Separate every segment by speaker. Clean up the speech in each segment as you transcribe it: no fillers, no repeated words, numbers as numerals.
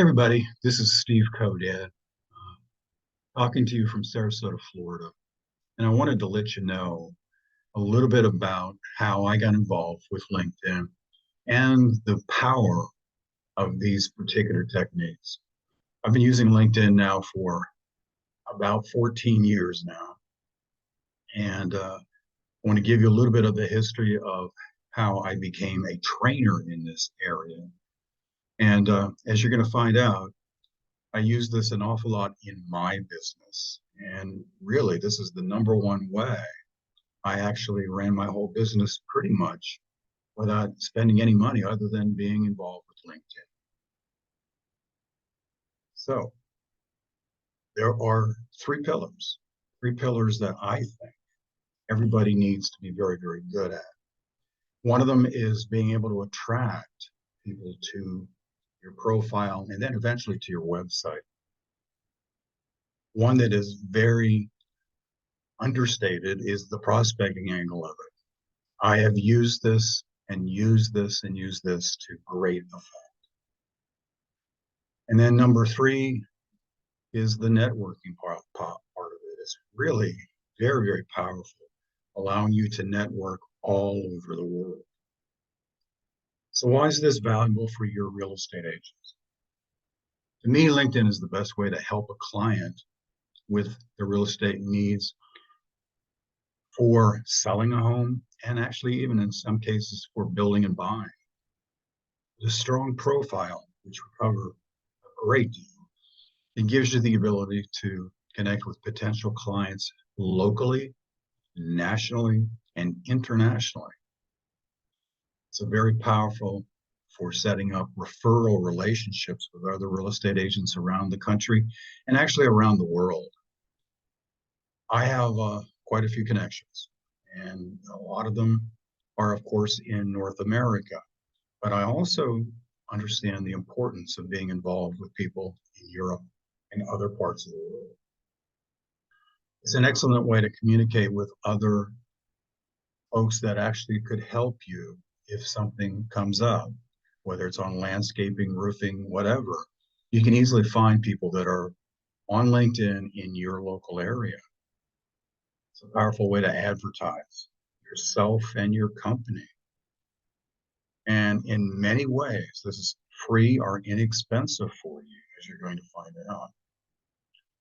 Speaker 1: Everybody, this is Steve Codad, talking to you from Sarasota, Florida. And I wanted to let you know a little bit about how I got involved with LinkedIn and the power of these particular techniques. I've been using LinkedIn now for about 14 years now. And I want to give you a little bit of the history of how I became a trainer in this area. And as you're going to find out, I use this an awful lot in my business. And really, this is the number one way I actually ran my whole business pretty much without spending any money other than being involved with LinkedIn. So there are three pillars that I think everybody needs to be very, very good at. One of them is being able to attract people to your profile and then eventually to your website. One that is very understated is the prospecting angle of it. I have used this and used this and used this to great effect. And then number three is the networking part of it. It's really very, very powerful, allowing you to network all over the world. So why is this valuable for your real estate agents? To me, LinkedIn is the best way to help a client with the real estate needs for selling a home and actually even in some cases for building and buying. The strong profile, which we cover a great deal, it gives you the ability to connect with potential clients locally, nationally, and internationally. It's a very powerful for setting up referral relationships with other real estate agents around the country and actually around the world. I have quite a few connections, and a lot of them are, of course, in North America. But I also understand the importance of being involved with people in Europe and other parts of the world. It's an excellent way to communicate with other folks that actually could help you if something comes up, whether it's on landscaping, roofing, whatever. You can easily find people that are on LinkedIn in your local area. It's a powerful way to advertise yourself and your company. And in many ways, this is free or inexpensive for you, as you're going to find out.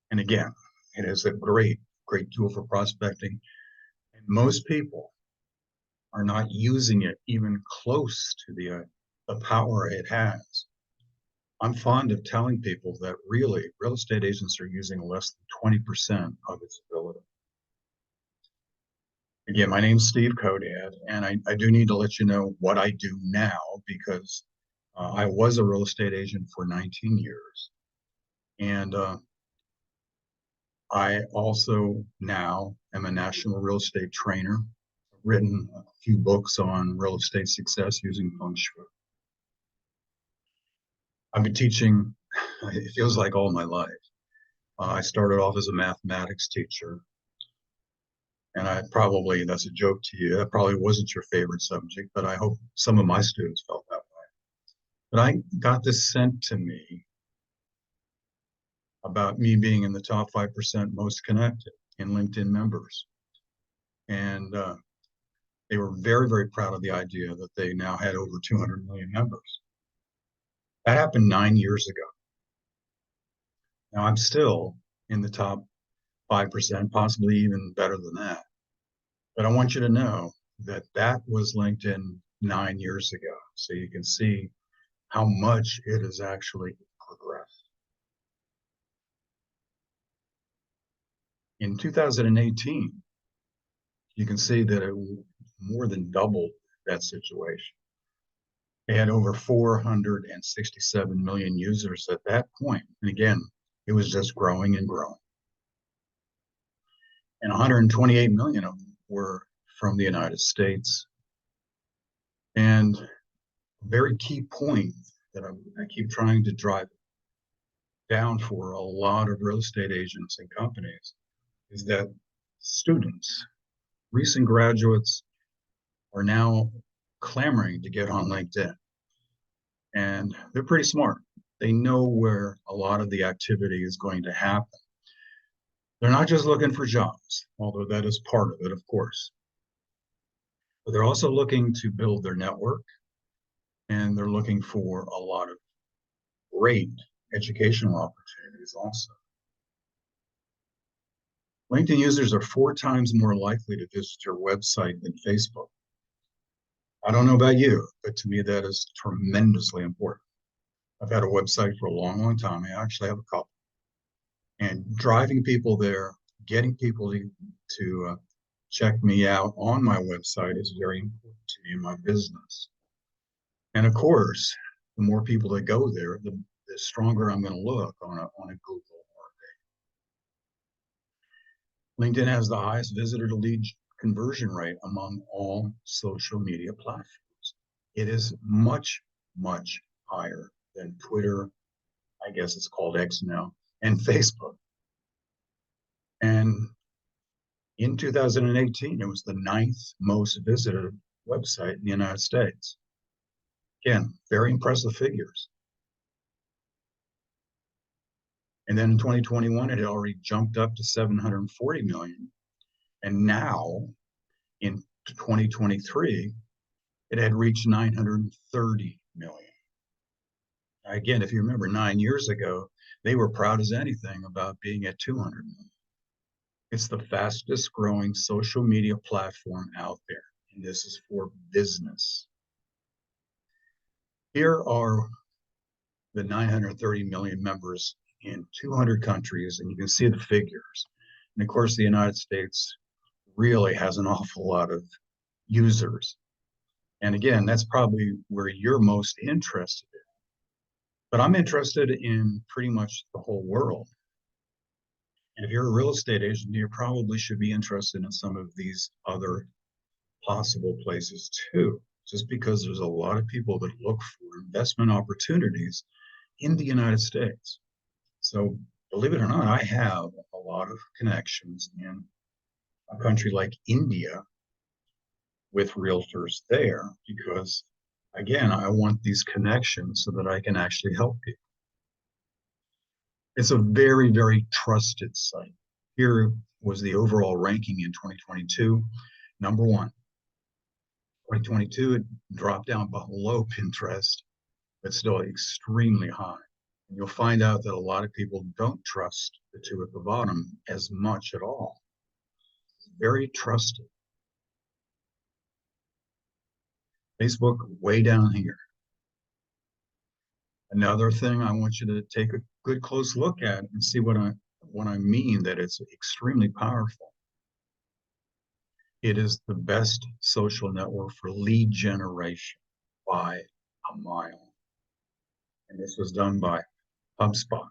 Speaker 1: And again, it is a great, great tool for prospecting. And most people are not using it even close to the power it has. I'm fond of telling people that really real estate agents are using less than 20% of its ability. Again, my name's Steve Codad, and I do need to let you know what I do now because I was a real estate agent for 19 years. And I also now am a national real estate trainer. I've written a few books on real estate success using feng shui. I've been teaching, it feels like all my life. I started off as a mathematics teacher. And that's a joke to you. That probably wasn't your favorite subject, but I hope some of my students felt that way. But I got this sent to me about me being in the top 5% most connected in LinkedIn members. And they were very, very proud of the idea that they now had over 200 million members. That happened 9 years ago. Now I'm still in the top 5%, possibly even better than that. But I want you to know that that was LinkedIn 9 years ago. So you can see how much it has actually progressed. In 2018, you can see that it more than doubled that situation. They had over 467 million users at that point. And again, it was just growing and growing. And 128 million of them were from the United States. And a very key point that I keep trying to drive down for a lot of real estate agents and companies is that students, recent graduates, are now clamoring to get on LinkedIn. And they're pretty smart. They know where a lot of the activity is going to happen. They're not just looking for jobs, although that is part of it, of course, but they're also looking to build their network, and they're looking for a lot of great educational opportunities also. LinkedIn users are 4 times more likely to visit your website than Facebook. I don't know about you, but to me, that is tremendously important. I've had a website for a long, long time. I actually have a couple. And driving people there, getting people to check me out on my website is very important to me in my business. And of course, the more people that go there, the stronger I'm going to look on a Google. LinkedIn has the highest visitor to lead conversion rate among all social media platforms. It is much, much higher than Twitter, I guess it's called X now, and Facebook. And in 2018, it was the 9th most visited website in the United States. Again, very impressive figures. And then in 2021, it had already jumped up to 740 million. And now in 2023, it had reached 930 million. Again, if you remember 9 years ago, they were proud as anything about being at 200 million. It's the fastest growing social media platform out there, and this is for business. Here are the 930 million members in 200 countries, and you can see the figures. And of course, the United States really has an awful lot of users. And again, that's probably where you're most interested in. But I'm interested in pretty much the whole world. And if you're a real estate agent, you probably should be interested in some of these other possible places too, just because there's a lot of people that look for investment opportunities in the United States. So believe it or not, I have a lot of connections in a country like India with realtors there because, again, I want these connections so that I can actually help people. It's a very, very trusted site. Here was the overall ranking in 2022, number 1. 2022, it dropped down below Pinterest, but still extremely high. And you'll find out that a lot of people don't trust the two at the bottom as much at all. It's very trusted. Facebook way down here. Another thing I want you to take a good close look at and see what I mean that it's extremely powerful. It is the best social network for lead generation by a mile. And this was done by HubSpot.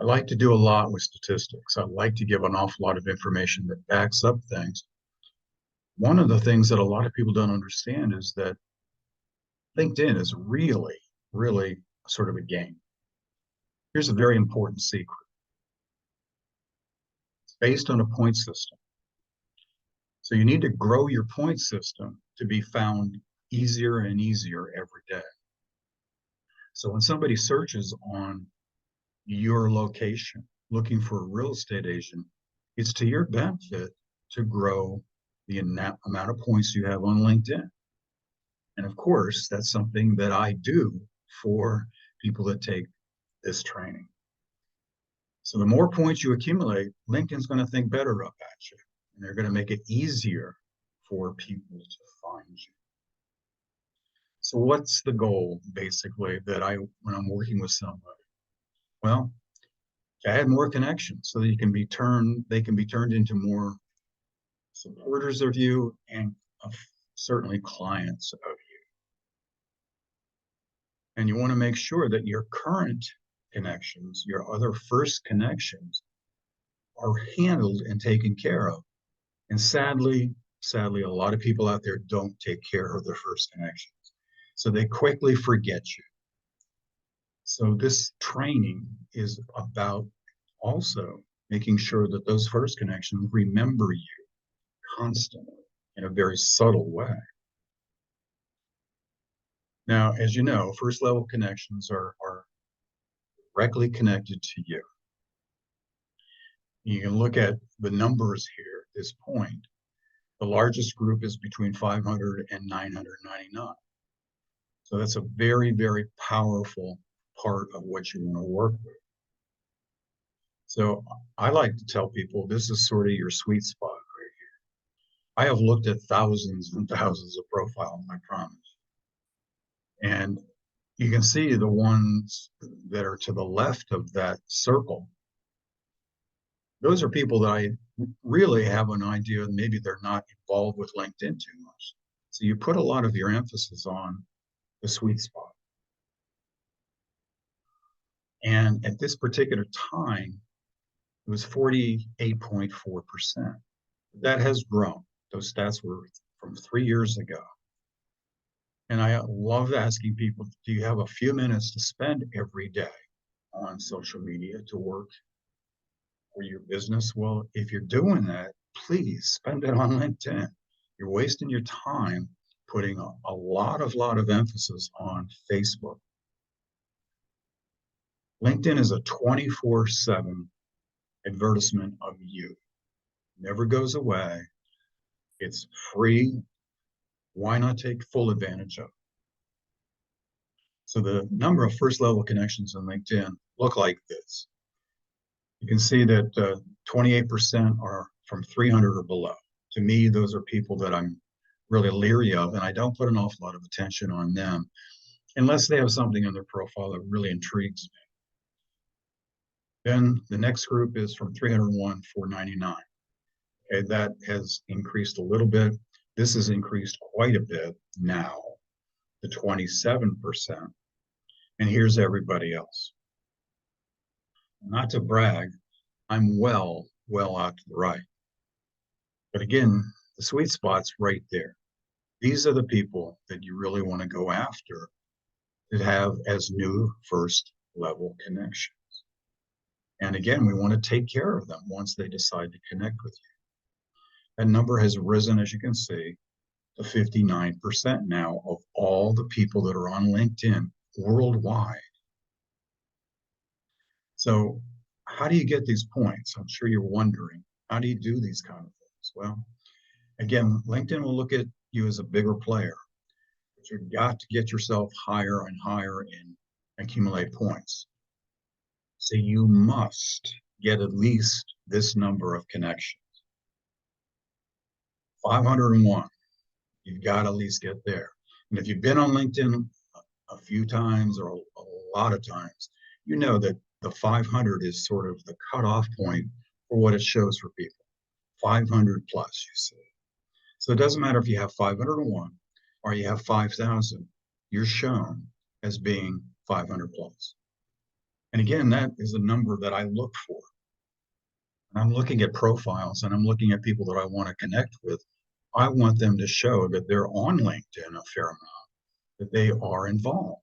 Speaker 1: I like to do a lot with statistics. I like to give an awful lot of information that backs up things. One of the things that a lot of people don't understand is that LinkedIn is really, really sort of a game. Here's a very important secret. It's based on a point system. So you need to grow your point system to be found easier and easier every day. So when somebody searches on your location looking for a real estate agent, it's to your benefit to grow the amount of points you have on LinkedIn. And of course, that's something that I do for people that take this training. So the more points you accumulate, LinkedIn's going to think better about you, and they're going to make it easier for people to find you. So what's the goal, basically, that when I'm working with somebody? Well, to add more connections so that they can be turned into more supporters of you and certainly clients of you. And you want to make sure that your current connections, your other first connections, are handled and taken care of. And sadly, a lot of people out there don't take care of their first connections. So they quickly forget you. So this training is about also making sure that those first connections remember you constantly in a very subtle way. Now, as you know, first level connections are directly connected to you. You can look at the numbers here at this point. The largest group is between 500 and 999. So that's a very, very powerful part of what you want to work with. So I like to tell people this is sort of your sweet spot right here. I have looked at thousands and thousands of profiles, I promise. And you can see the ones that are to the left of that circle. Those are people that I really have an idea maybe they're not involved with LinkedIn too much. So you put a lot of your emphasis on the sweet spot. And at this particular time, it was 48.4%. That has grown. Those stats were from 3 years ago. And I love asking people, do you have a few minutes to spend every day on social media to work for your business? Well, if you're doing that, please spend it on LinkedIn. You're wasting your time putting a lot of emphasis on Facebook. LinkedIn is a 24/7 advertisement of you. Never goes away. It's free. Why not take full advantage of it? So the number of first level connections on LinkedIn look like this. You can see that 28% are from 300 or below. To me, those are people that I'm really leery of, and I don't put an awful lot of attention on them unless they have something in their profile that really intrigues me. Then the next group is from 301 to 499. Okay, that has increased a little bit. This has increased quite a bit now to 27%. And here's everybody else. Not to brag, I'm well out to the right. But again, the sweet spot's right there. These are the people that you really want to go after that have as new first level connections. And again, we want to take care of them once they decide to connect with you. That number has risen, as you can see, to 59% now of all the people that are on LinkedIn worldwide. So how do you get these points? I'm sure you're wondering, how do you do these kind of things? Well, again, LinkedIn will look at you as a bigger player, but you've got to get yourself higher and higher and accumulate points. So you must get at least this number of connections. 501, you've got to at least get there. And if you've been on LinkedIn a few times or a lot of times, you know that the 500 is sort of the cutoff point for what it shows for people. 500 plus, you see. So it doesn't matter if you have 501 or you have 5,000, you're shown as being 500 plus. And again, that is a number that I look for. And I'm looking at profiles and I'm looking at people that I want to connect with. I want them to show that they're on LinkedIn a fair amount, that they are involved.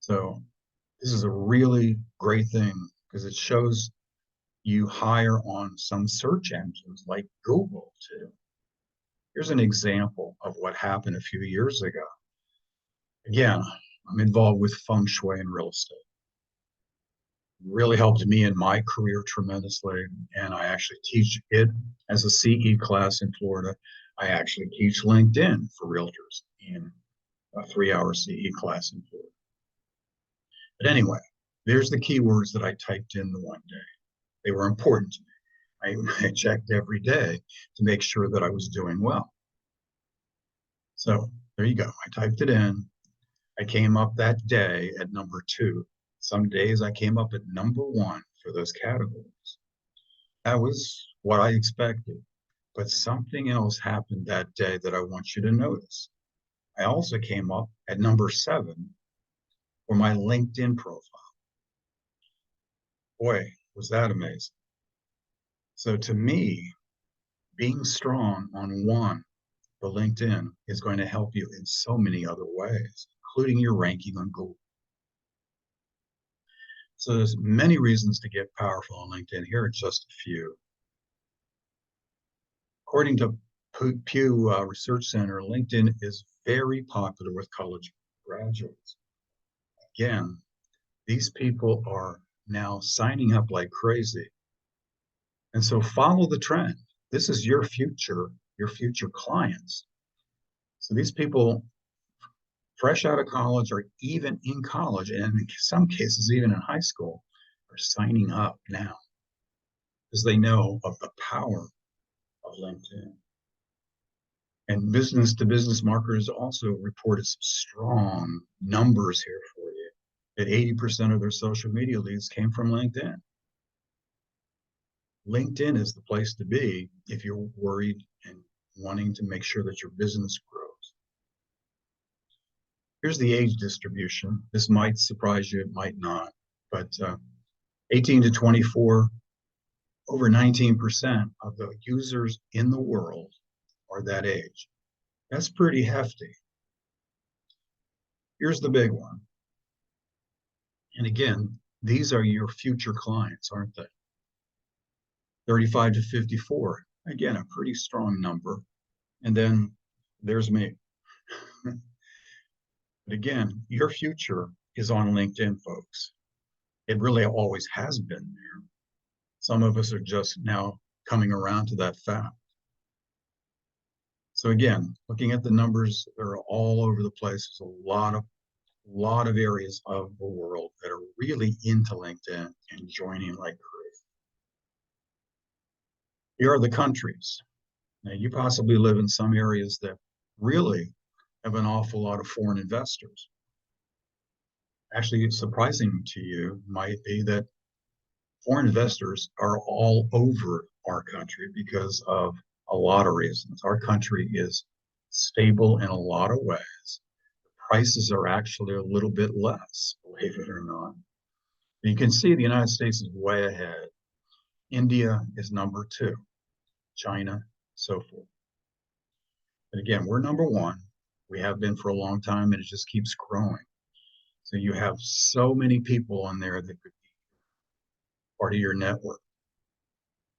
Speaker 1: So this is a really great thing because it shows you higher on some search engines like Google too. Here's an example of what happened a few years ago. Again, I'm involved with feng shui and real estate. Really helped me in my career tremendously. And I actually teach it as a CE class in Florida. I actually teach LinkedIn for realtors in a 3-hour CE class in Florida. But anyway, there's the keywords that I typed in the one day. They were important to me. I checked every day to make sure that I was doing well. So there you go. I typed it in. I came up that day at number 2. Some days I came up at number 1 for those categories. That was what I expected. But something else happened that day that I want you to notice. I also came up at number 7 for my LinkedIn profile. Boy, was that amazing. So to me, being strong on one, the LinkedIn, is going to help you in so many other ways, including your ranking on Google. So there's many reasons to get powerful on LinkedIn. Here are just a few. According to Pew Research Center, LinkedIn is very popular with college graduates. Again, these people are now signing up like crazy. And so follow the trend. This is your future clients. So these people fresh out of college or even in college, and in some cases, even in high school, are signing up now because they know of the power of LinkedIn. And business to business marketers also reported some strong numbers here for you that 80% of their social media leads came from LinkedIn. LinkedIn is the place to be if you're worried and wanting to make sure that your business grows. Here's the age distribution. This might surprise you, it might not, but 18 to 24, over 19% of the users in the world are that age. That's pretty hefty. Here's the big one. And again, these are your future clients, aren't they? 35 to 54, again, a pretty strong number. And then there's me. But again, your future is on LinkedIn, folks. It really always has been there. Some of us are just now coming around to that fact. So again, looking at the numbers, they're all over the place. There's a lot of areas of the world that are really into LinkedIn and joining like crazy. Here are the countries. Now, you possibly live in some areas that really have an awful lot of foreign investors. Actually, surprising to you might be that foreign investors are all over our country because of a lot of reasons. Our country is stable in a lot of ways. Prices are actually a little bit less, believe it or not. And you can see the United States is way ahead. India is number 2, China, so forth. But again, we're number 1. We have been for a long time, and it just keeps growing. So you have so many people on there that could be part of your network.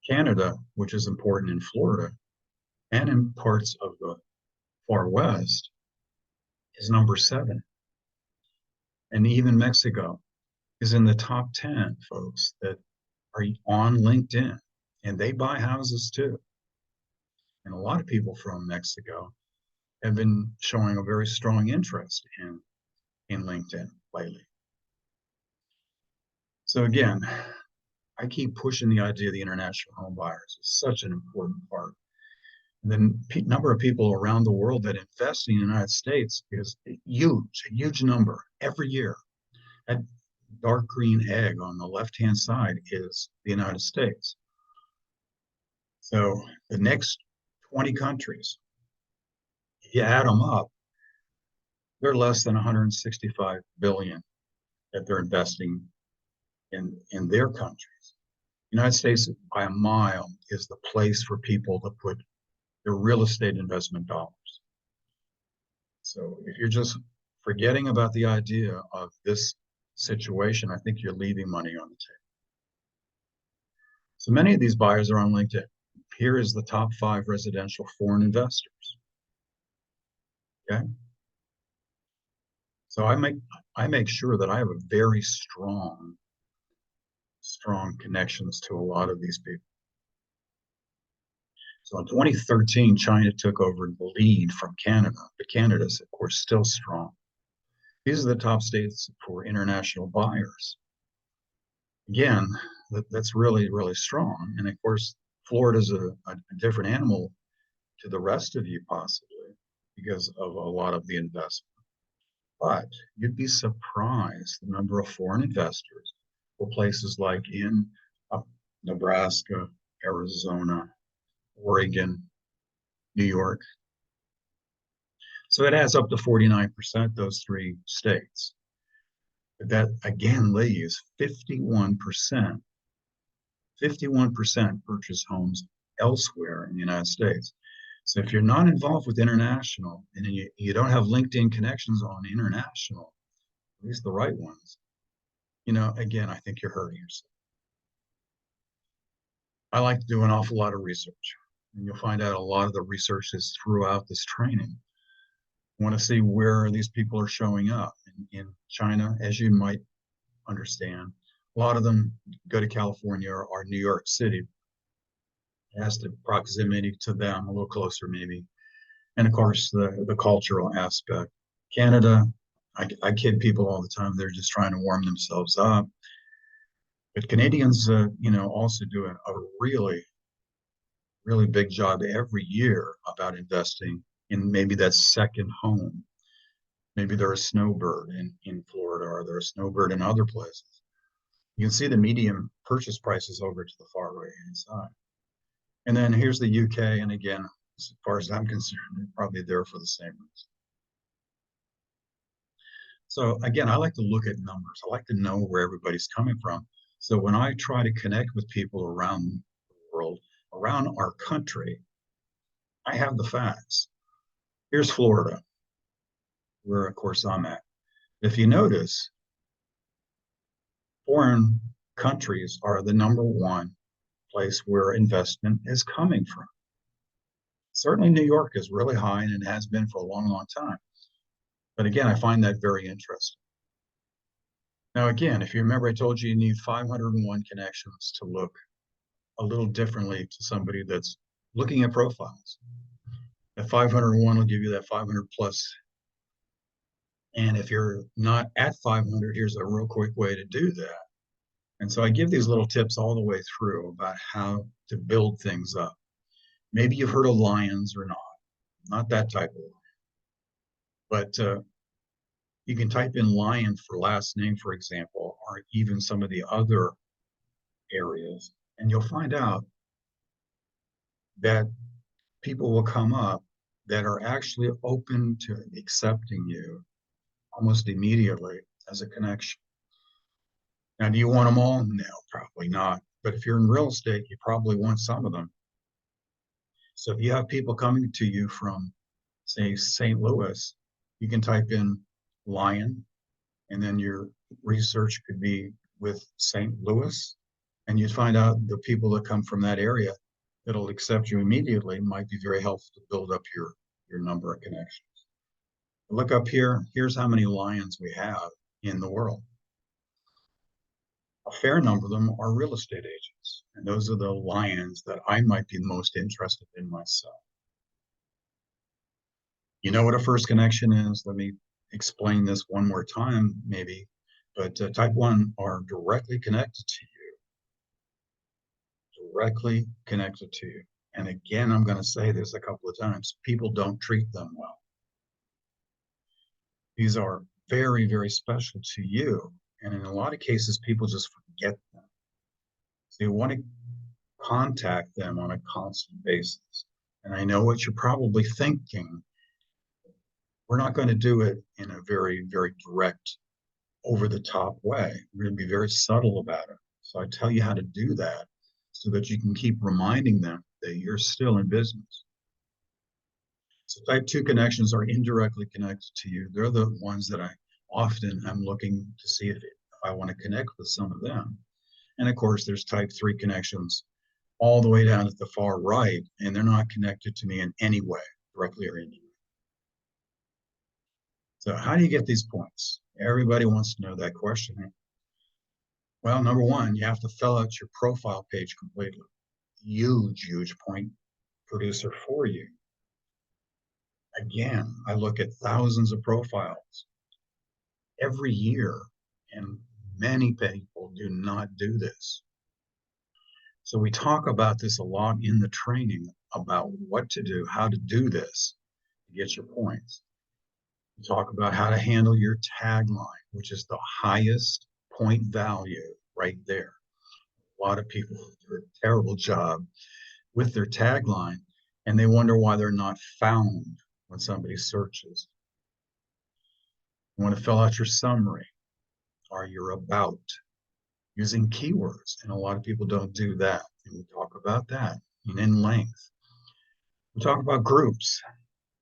Speaker 1: Canada, which is important in Florida and in parts of the far west, is number 7. And even Mexico is in the top 10, folks, that are on LinkedIn, and they buy houses too. And a lot of people from Mexico have been showing a very strong interest in LinkedIn lately. So again, I keep pushing the idea of the international home buyers. It's such an important part. And the number of people around the world that invest in the United States is a huge number every year. That dark green egg on the left-hand side is the United States. So the next 20 countries, if you add them up, they're less than 165 billion that they're investing in their countries. The United States, by a mile, is the place for people to put their real estate investment dollars. So if you're just forgetting about the idea of this situation, I think you're leaving money on the table. So many of these buyers are on LinkedIn. Here is the top 5 residential foreign investors. Okay. So I make sure that I have a very strong connections to a lot of these people. So in 2013, China took over the lead from Canada, but Canada's, of course, still strong. These are the top states for international buyers. Again, that's really, really strong. And of course, Florida's a different animal to the rest of you, possibly, because of a lot of the investment. But you'd be surprised the number of foreign investors for places like in Nebraska, Arizona, Oregon, New York. So it adds up to 49%, those 3 states. But that again leaves 51% purchase homes elsewhere in the United States. So if you're not involved with international and you don't have LinkedIn connections on international, at least the right ones, again, I think you're hurting yourself. I like to do an awful lot of research. And you'll find out a lot of the research is throughout this training. Want to see where these people are showing up. In China, as you might understand, a lot of them go to California or New York City. It has the proximity to them, a little closer maybe. And of course, the cultural aspect. Canada, I kid people all the time, they're just trying to warm themselves up. But Canadians, also do a really, really big job every year about investing in maybe that second home. Maybe they're a snowbird in Florida, or they're a snowbird in other places. You can see the median purchase prices over to the far right hand side. And then here's the UK. And again, as far as I'm concerned, they're probably there for the same reason. So again, I like to look at numbers. I like to know where everybody's coming from. So when I try to connect with people around the world, around our country, I have the facts. Here's Florida, where of course I'm at. If you notice, foreign countries are the number one place where investment is coming from. Certainly New York is really high, and it has been for a long, long time. But again, I find that very interesting. Now, again, if you remember, I told you need 501 connections to look a little differently to somebody that's looking at profiles. That 501 will give you that 500 plus. And if you're not at 500, here's a real quick way to do that. And so I give these little tips all the way through about how to build things up. Maybe you've heard of Lions or not that type of lion, but you can type in Lion for last name, for example, or even some of the other areas, and you'll find out that people will come up that are actually open to accepting you almost immediately as a connection. Now, do you want them all? No, probably not. But if you're in real estate, you probably want some of them. So if you have people coming to you from, say, St. Louis, you can type in Lion, and then your research could be with St. Louis, and you'd find out the people that come from that area that'll accept you immediately might be very helpful to build up your number of connections. Look up here. Here's how many Lions we have in the world. A fair number of them are real estate agents, and those are the Lions that I might be most interested in myself. You know what a first connection is? Let me explain this one more time, maybe. But type one are directly connected to you, directly connected to you. And again, I'm going to say this a couple of times, people don't treat them well. These are very, very special to you. And in a lot of cases, people just forget them. So you want to contact them on a constant basis. And I know what you're probably thinking. We're not going to do it in a very, very direct, over the top way. We're going to be very subtle about it. So I tell you how to do that so that you can keep reminding them that you're still in business. So type two connections are indirectly connected to you. They're the ones that I often am looking to see if I want to connect with some of them. And of course, there's type three connections all the way down at the far right, and they're not connected to me in any way, directly or indirectly. So how do you get these points? Everybody wants to know that question. Well, number one, you have to fill out your profile page completely. Huge, huge point producer for you. Again, I look at thousands of profiles every year, and many people do not do this. So we talk about this a lot in the training about what to do, how to do this to get your points. We talk about how to handle your tagline, which is the highest point value right there. A lot of people do a terrible job with their tagline, and they wonder why they're not found when somebody searches. You want to fill out your summary or your about using keywords, and a lot of people don't do that. And we talk about that in length. We talk about groups.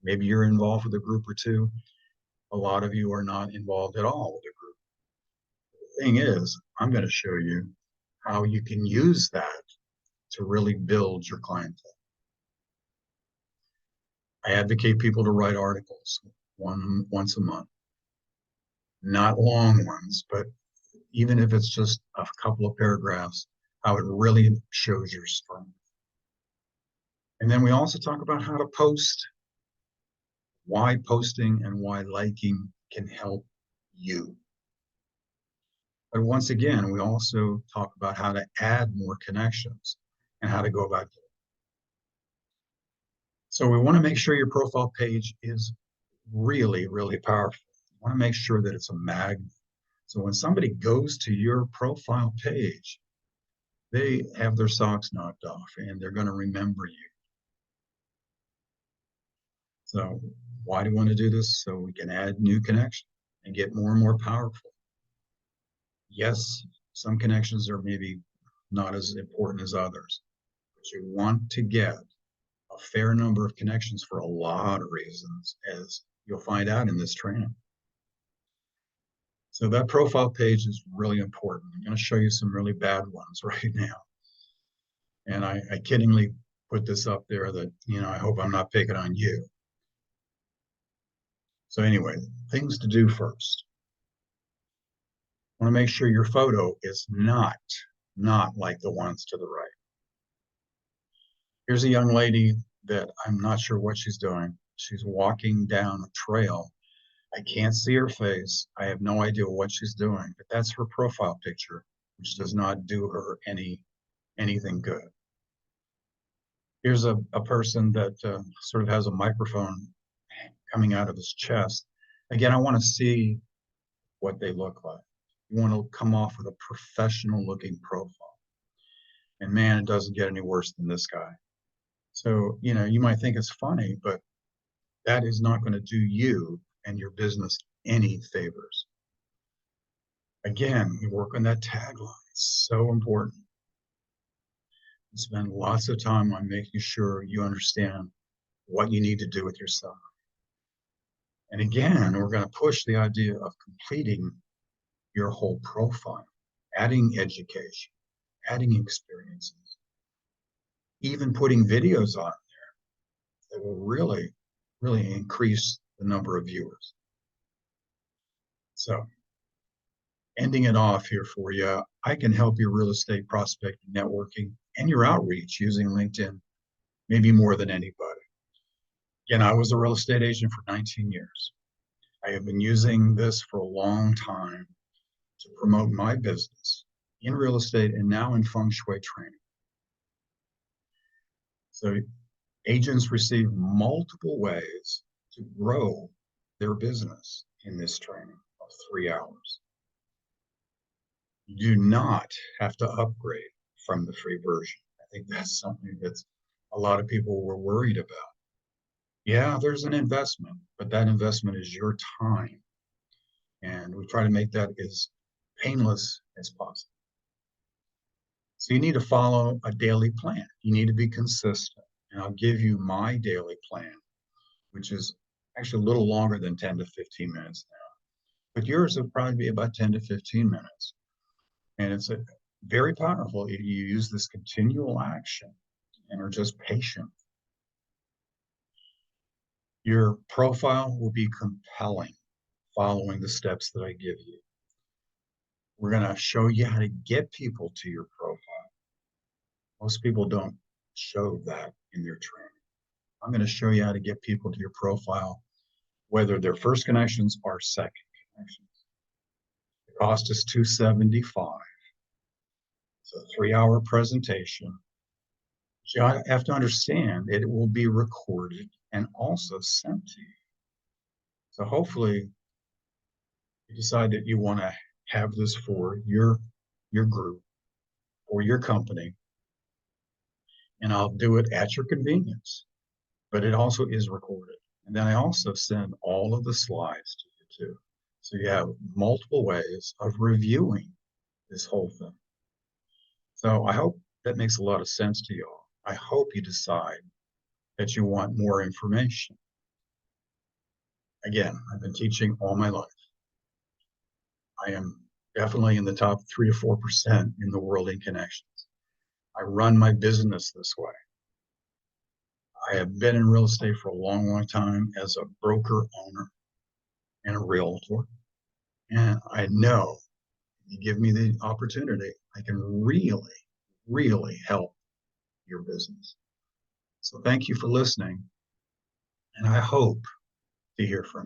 Speaker 1: Maybe you're involved with a group or two. A lot of you are not involved at all with a group. The thing is, I'm going to show you how you can use that to really build your clientele. I advocate people to write articles once a month, not long ones, but even if it's just a couple of paragraphs, how it really shows your strength. And then we also talk about how to post, why posting and why liking can help you. But once again, we also talk about how to add more connections and how to go about it. So we want to make sure your profile page is really, really powerful. You want to make sure that it's a magnet. So when somebody goes to your profile page, they have their socks knocked off and they're going to remember you. So why do we want to do this? So we can add new connections and get more and more powerful. Yes, some connections are maybe not as important as others, but you want to get a fair number of connections for a lot of reasons, as you'll find out in this training. So that profile page is really important. I'm going to show you some really bad ones right now. And I kiddingly put this up there that, I hope I'm not picking on you. So anyway, things to do first. I want to make sure your photo is not like the ones to the right. Here's a young lady that I'm not sure what she's doing. She's walking down a trail. I can't see her face. I have no idea what she's doing, but that's her profile picture, which does not do her anything good. Here's a person that sort of has a microphone coming out of his chest. Again, I want to see what they look like. You want to come off with a professional looking profile. And man, it doesn't get any worse than this guy. So, you might think it's funny, but that is not going to do you and your business any favors. Again, you work on that tagline. It's so important. You spend lots of time on making sure you understand what you need to do with yourself. And again, we're going to push the idea of completing your whole profile, adding education, adding experiences, even putting videos on there that will really, really increase the number of viewers. So ending it off here for you, I can help your real estate prospecting, networking, and your outreach using LinkedIn, maybe more than anybody. Again, I was a real estate agent for 19 years. I have been using this for a long time to promote my business in real estate and now in feng shui training. So agents receive multiple ways to grow their business in this training of 3 hours. You do not have to upgrade from the free version. I think that's something that a lot of people were worried about. Yeah, there's an investment, but that investment is your time. And we try to make that as painless as possible. So you need to follow a daily plan. You need to be consistent. And I'll give you my daily plan, which is actually a little longer than 10 to 15 minutes now. But yours will probably be about 10 to 15 minutes. And it's very powerful if you use this continual action and are just patient. Your profile will be compelling following the steps that I give you. We're going to show you how to get people to your profile. Most people don't show that in their training. I'm going to show you how to get people to your profile, whether they're first connections or second connections. The cost is $275. It's a 3-hour presentation. You have to understand that it will be recorded and also sent to you. So hopefully you decide that you want to have this for your group or your company, and I'll do it at your convenience, but it also is recorded. And then I also send all of the slides to you too. So you have multiple ways of reviewing this whole thing. So I hope that makes a lot of sense to you all. I hope you decide that you want more information. Again, I've been teaching all my life. I am definitely in the top 3 to 4% in the world in connections. I run my business this way. I have been in real estate for a long, long time as a broker owner and a realtor. And I know you give me the opportunity, I can really, really help your business. So thank you for listening. And I hope to hear from you.